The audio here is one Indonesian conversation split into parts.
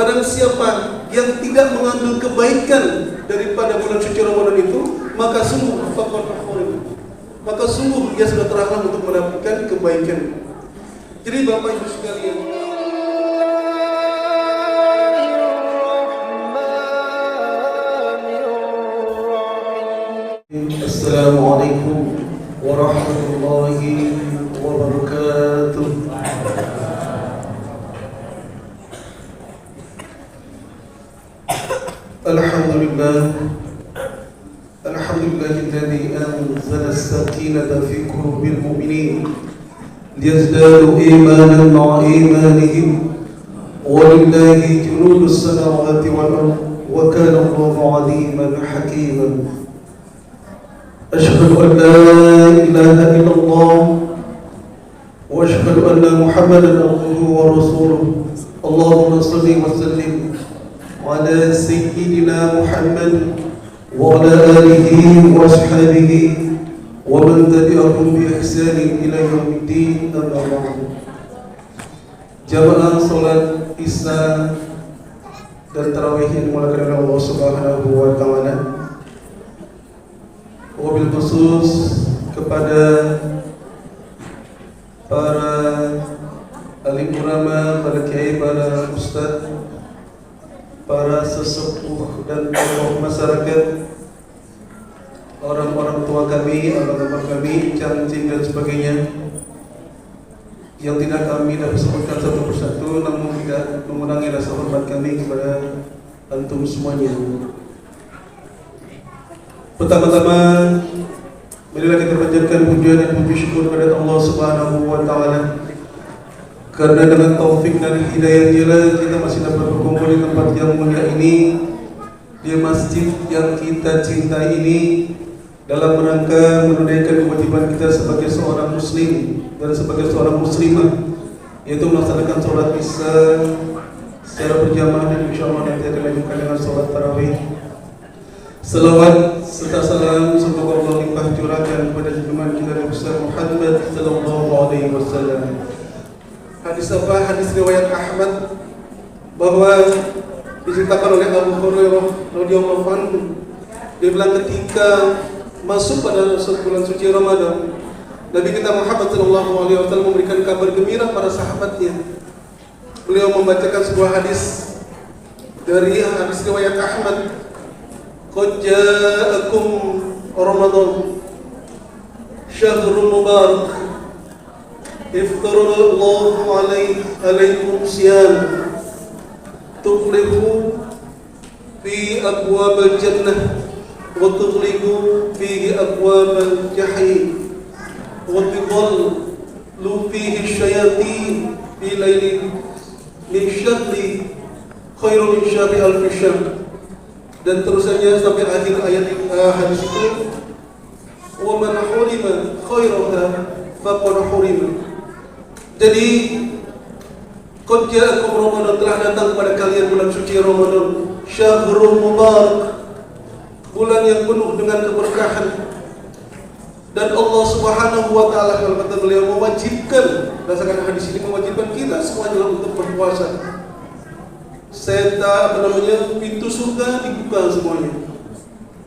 barang siapa yang tidak mengambil kebaikan daripada bulan suci Ramadan itu, maka sungguh maka sungguh dia sudah terhalang untuk mendapatkan kebaikan. Jadi Bapak Ibu sekalian, Assalamualaikum warahmatullahi wabarakatuh. Alhamdulillahilladzi anzala as-sakinata fi qulubil mu'minin liyazdadu imanan ma'a imanihim walillahi junudus samawati wal ardh wa kana Allahu 'aliman hakiman. Asyhadu an la ilaha illallah wa asyhadu anna Muhammadan abduhu wa rasuluh. Allahumma shalli wa sallim ala sayyidina Muhammad wa ala alihi wa ashabihi wa man tabi'ahum bi ihsanin ila yaumiddin, amma ba'du. Jamaah salat Isya dan tarawih yang dimuliakan oleh Allah Subhanahu wa taala, wabil khusus kepada para alim ulama, para kiai, para ustaz, para sesepuh dan tokoh masyarakat, orang-orang tua kami, orang-orang kami, cancing dan sebagainya, yang tidak kami dapat sebutkan satu persatu, namun tidak mengurangi rasa hormat kami kepada antum semuanya. Pertama-tama, marilah kita panjatkan pujian dan puji syukur kepada Allah Subhanahu wa taala, karena dengan taufik dan hidayah Dia kita masih dapat berkumpul di tempat yang mulia ini, di masjid yang kita cintai ini, dalam rangka menunaikan kewajiban kita sebagai seorang muslim dan sebagai seorang muslimah, yaitu melaksanakan sholat Isya secara berjamaah, dan insyaallah nanti akan dilanjutkan dengan sholat tarawih. Salawat serta salam semoga Allah limpah curahkan kepada junjungan kita Nabi besar Muhammad sallallahu alaihi wasallam. Hadis apa? Hadis riwayat Ahmad, bahwa diceritakan oleh Abu Hurairah radhiyallahu anhu, dia bilang ketika masuk pada bulan suci Ramadan, Nabi kita Muhammad sallallahu alaihi wasallam memberikan kabar gembira pada sahabatnya. Beliau membacakan sebuah hadis dari hadis riwayat Ahmad, qad ja'akum Ramadan syahrul mubarak iftarallahu alaikum siyam tuflihu fi abwab al-jannah wa tughliqu fihi abwab al-jahim wa tudallu fihi syayatin fi laylin min syahri khairun min syahri alfi syahr. Dan terusannya sampai akhir ayat hadis itu, wa man hurima khairaha faqad hurima. Jadi qad ja'akum Ramadan, telah datang kepada kalian bulan suci Ramadan, syahrul mubarak, bulan yang penuh dengan keberkahan. Dan Allah Subhanahu wa taala, kalau kata beliau, mewajibkan, berdasarkan hadis ini mewajibkan kita semuanya untuk berpuasa. Pintu surga dibuka semuanya,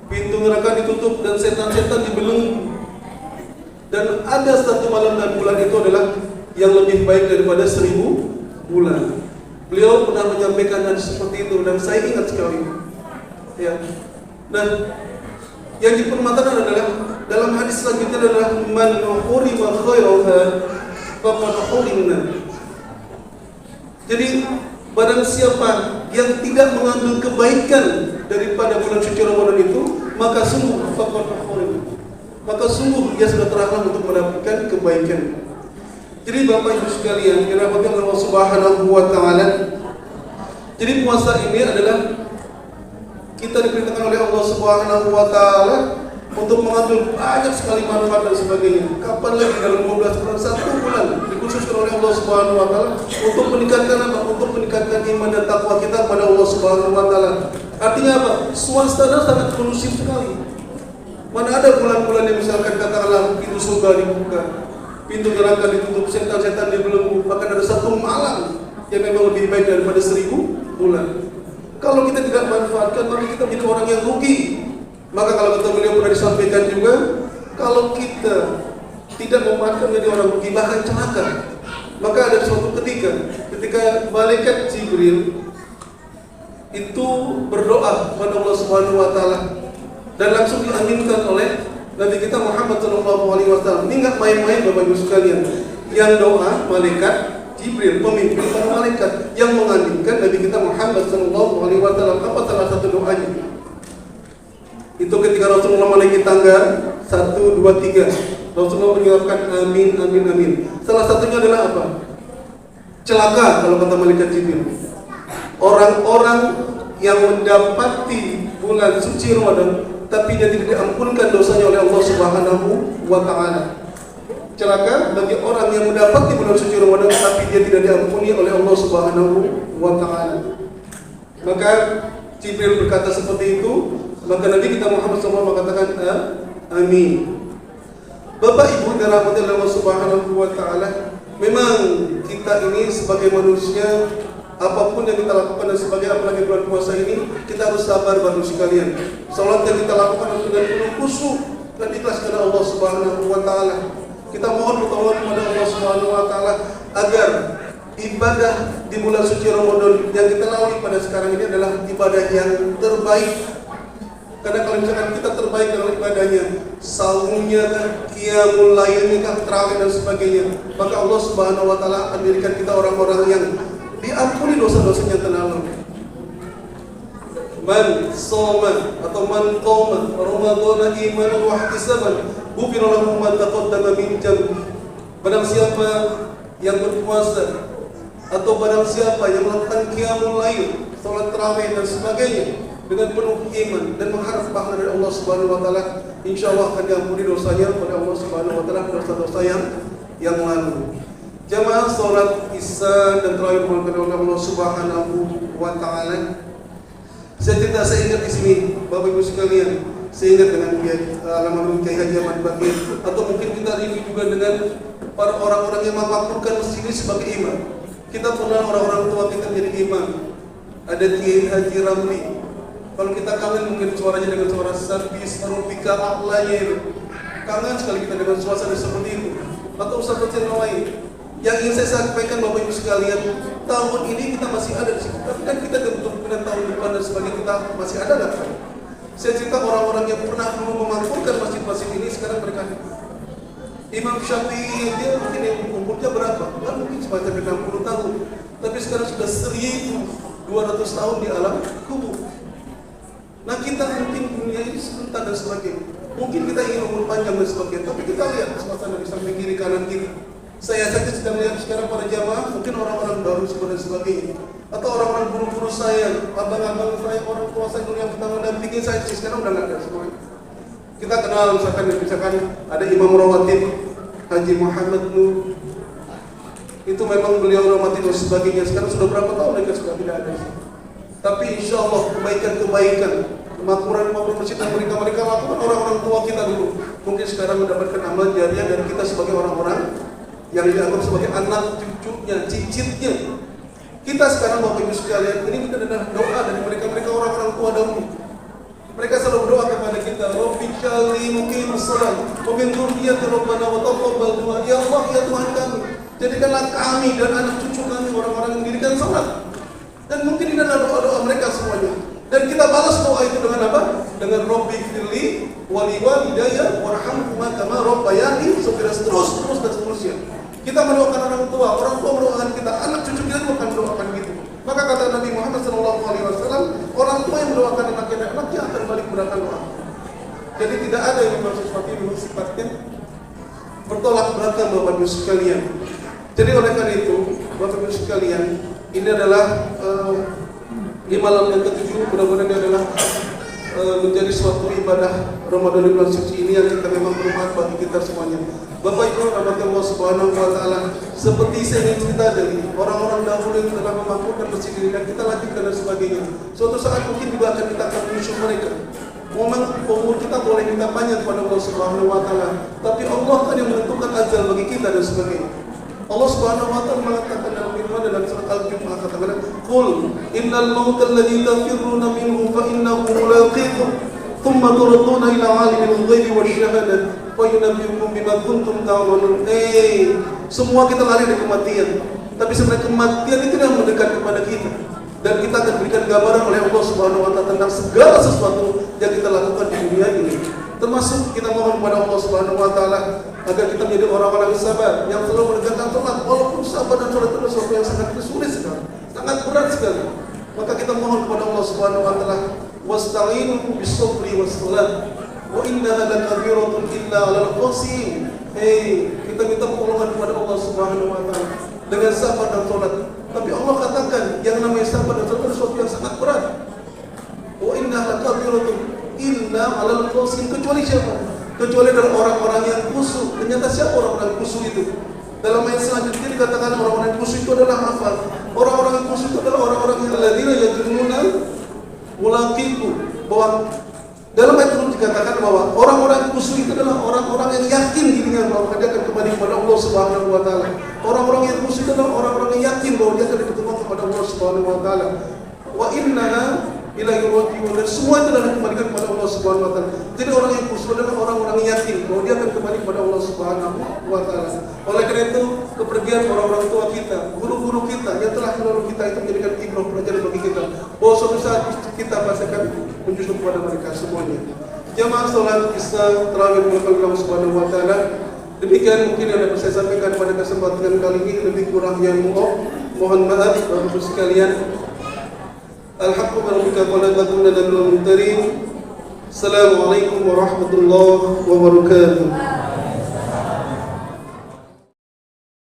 pintu neraka ditutup, dan setan-setan dibelenggu. Dan ada satu malam dan bulan itu adalah yang lebih baik daripada 1000 bulan. Beliau pernah menyampaikan hadis seperti itu, dan saya ingat sekali. Ya. Dan yang dipermatakan adalah dalam hadis selanjutnya adalah man hurima khairaha faqad hurimna. Jadi barang siapa yang tidak mengambil kebaikan daripada bulan suci Ramadan itu, maka sungguh dia sudah terhalang untuk mendapatkan kebaikan. Jadi Bapak Ibu sekalian, dirahmati Allah Subhanahu wa taala, jadi puasa ini adalah kita diperintahkan oleh Allah Subhanahu wa taala untuk mengambil banyak sekali manfaat dan sebagainya. Kapan lagi dalam 12 bulan, 1 bulan dikhususkan oleh Allah Subhanahu wa taala untuk meningkatkan apa? Untuk meningkatkan iman dan takwa kita kepada Allah Subhanahu wa taala. Artinya apa? Suasana sangat kondusif sekali. Mana ada bulan-bulan yang misalkan katakanlah pintu surga dibuka, pintu neraka ditutup, setan-setan dibelenggu, bahkan ada satu malam yang memang lebih baik daripada 1000 bulan. Kalau kita tidak manfaatkan, maka kita menjadi orang yang rugi. Maka kalau kata beliau pernah disampaikan juga, kalau kita tidak memanfaatkan menjadi orang rugi, bahkan celaka. Maka ada suatu ketika malaikat Jibril itu berdoa kepada Allah Subhanahu wa taala dan langsung diaminkan oleh Nabi kita Muhammad sallallahu alaihi wasallam. Ini enggak main-main Bapak Ibu sekalian. Yang doa malaikat Jibril, pemimpin para malaikat, yang mengaminkan Nabi kita Muhammad sallallahu alaihi wasallam. Apa salah satu doanya? Itu ketika Rasulullah menaiki tangga 1, 2, 3, Rasulullah mengucapkan amin, amin, amin. Salah satunya adalah apa? Celaka kalau kata malaikat Jibril. Orang-orang yang mendapati bulan suci Ramadan tapi dia tidak diampunkan dosanya oleh Allah Subhanahu wa taala. Celaka bagi orang yang mendapati bulan suci Ramadan tapi dia tidak diampuni oleh Allah Subhanahu wa taala. Maka Jibril berkata seperti itu, maka Nabi kita Muhammad SAW mengatakan amin. Bapak Ibu dirahmati Allah Subhanahu wa taala, memang kita ini sebagai manusia, apapun yang kita lakukan dan sebagai apalagi bulan puasa ini, kita harus sabar Bapak sekalian. Salat yang kita lakukan harus dengan penuh khusyuk dan ikhlas kepada Allah Subhanahu wa taala. Kita mohon pertolongan kepada Allah Subhanahu wa taala agar ibadah di bulan suci Ramadan yang kita lalui pada sekarang ini adalah ibadah yang terbaik. Karena kalau misalkan kita terbaik dalam ibadahnya, saumnya, qiyamul lailnya, tarawih dan sebagainya, maka Allah Subhanahu wa taala akan menjadikan kita orang-orang yang diampuni dosa-dosanya yang telah lalu. Man shoma atau man qoma Ramadhana imanan wa ihtisaban ghufira lahu ma taqaddama min dhanbi. Barang siapa yang berpuasa atau barang siapa yang melakukan qiyamul lail, salat tarawih dan sebagainya dengan penuh iman dan mengharap pahala dari Allah Subhanahu wa taala, insyaallah akan diampuni dosanya oleh Allah Subhanahu wa taala, dosa-dosa yang lalu. Jamaah salat Isya dan tarawih oleh Allah Subhanahu wa taala. Saya ingat di sini Bapak Ibu sekalian, saya ingat dengan almarhum Kiai Haji Ahmad Bakir, atau mungkin kita review juga dengan para orang-orang yang memakmurkan masjid ini sebagai imam. Kita pernah orang-orang tua kita menjadi imam. Ada Kiai Haji Ramli. Kalau kita kangen mungkin suaranya dengan suara Sabis Arubika A'lanya itu. Kangen sekali kita dengan suasana seperti itu. Atau Ustaz yang lain. Yang ingin saya sampaikan Bapak Ibu sekalian, tahun ini kita masih ada di sini. Tapi kan kita kemudian tahun depan dan sebagainya kita masih ada nggak? Saya cerita orang-orang yang pernah dulu memakmurkan masjid-masjid ini sekarang mereka Imam Syafi'i dia mungkin yang umurnya berapa? Kan mungkin semacam 60 tahun. Tapi sekarang sudah 1200 tahun di alam kubur. Nah kita mungkin dunia ini sebentar dan sebagainya. Mungkin kita ingin umur panjang dan sebagainya. Tapi kita lihat suasana di samping kiri kanan kita. Saya saja sedang melihat sekarang para jamaah, mungkin orang-orang baru dan sebagainya, atau orang-orang guru-guru saya, abang-abang saya, orang tua saya dulu yang pertama mendampingi saya, sekarang udah nggak ada semuanya. Kita kenal misalkan ada Imam Rawatib Haji Muhammad Nur, itu memang beliau Rawatib dan sebagainya. Sekarang sudah berapa tahun mereka sudah tidak ada. Tapi insya Allah kebaikan, kemakmuran masjid yang mereka lakukan orang-orang tua kita dulu, mungkin sekarang mendapatkan amal jariah dari kita sebagai orang-orang yang dianggap sebagai anak cucunya, cicitnya. Kita sekarang Bapak Ibu sekalian, ini adalah doa dari mereka orang-orang tua dahulu. Mereka selalu berdoa kepada kita, Rabbi ja'alni muqimus shalah wa min dzurriyyati rabbana wa taqabbal du'a. Ya Allah, ya Tuhan kami, jadikanlah kami dan anak cucu kami orang-orang yang mendirikan salat. Dan mungkin ini adalah doa-doa mereka semuanya. Dan kita balas doa itu dengan apa? Dengan Rabbi firli wa li walidayya warhamhuma kama rabbayani shaghira, terus dan seterusnya. Kita mendoakan orang tua mendoakan kita, anak cucu kita juga akan mendoakan gitu. Maka kata Nabi Muhammad SAW, orang tua yang mendoakan anaknya akan balik mendoakan doa. Jadi tidak ada yang bermaksud seperti ini, sifatnya bertolak belakang Bapak Ibu sekalian. Jadi oleh karena itu, Bapak Ibu sekalian, ini adalah di malam yang ke-7, mudah-mudahan ini adalah menjadi suatu ibadah Ramadan di bulan suci ini yang kita memang bermanfaat bagi kita semuanya. Bapak Ibu rahmatullah Subhanahu wa taala, seperti saya ingin cerita dari orang-orang dahulu yang telah memakmurkan masjid ini dan kita lanjutkan dan sebagainya. Suatu saat mungkin juga akan kita akan menyusul mereka. Memang umur kita boleh kita panjang kepada Allah Subhanahu wa taala, tapi Allah kan yang menentukan ajal bagi kita dan sebagainya. Allah Subhanahu wa taala mengatakan dalam firman firman dalam surat Al-Jumu'ah katakan, "Qul innal mauta alladzi tafirruna minhu fa innahu mulaqikum, thumma turduna ila 'alimil ghaibi wasyahadati fa yunabbi'ukum bima kuntum ta'malun." Semua kita lari dari kematian, tapi sebenarnya kematian itu yang mendekat kepada kita, dan kita akan berikan gambaran oleh Allah Subhanahu wa taala tentang segala sesuatu yang kita lakukan di dunia ini. Termasuk kita mohon kepada Allah Subhanahu wa taala agar kita menjadi orang-orang yang sabar, yang selalu menegakkan salat, walaupun sabar dan salat itu sesuatu yang sangat sulit sekali, sangat berat sekali. Maka kita mohon kepada Allah Subhanahu wa taala, wasta'inu bis-sabri was-salat wa innaha lakabiratun illa 'alal khashiyin. Kita minta pertolongan kepada Allah Subhanahu wa taala dengan sabar dan salat. Tapi Allah katakan yang namanya sabar dan salat itu sesuatu yang sangat berat. Wa innaha lakabiratun illa 'alal khashiyin, kecuali siapa? Kecuali dari orang-orang yang khusyuk. Ternyata siapa orang-orang khusyuk itu? Dalam ayat selanjutnya dikatakan orang-orang yang khusyuk itu adalah apa? Orang-orang yang khusyuk itu adalah orang-orang yang alladzina yajununa mulaqiku. Bahwa dalam ayat itu dikatakan bahwa orang-orang yang khusyuk itu adalah orang-orang yang yakin dirinya bahwa dia akan kembali kepada Allah Subhanahu wa taala. Orang-orang yang khusyuk itu adalah orang-orang yang yakin bahwa dia akan diketemukan kepada Allah Subhanahu wa taala. Wa innaha ilahi raji'un, dan semua itu adalah kembalikan kepada Allah Subhanahu wa taala. Jadi orang yang khusyuk adalah orang-orang yang yakin bahwa dia akan kembali kepada Allah Subhanahu wa taala. Oleh karena itu, kepergian orang-orang tua kita, guru-guru kita yang telah menolong kita itu menjadikan ibrah pelajaran bagi kita bahwa suatu saat kita pasti akan menyusul kepada mereka semuanya. Jamaah salat Isya tarawih Allah Subhanahu wa taala. Demikian mungkin yang dapat saya sampaikan pada kesempatan kali ini, lebih kurangnya mohon maaf Bapak-Ibu sekalian. الحق بربك ولا تكونن من الممترين. السلام عليكم ورحمة الله وبركاته.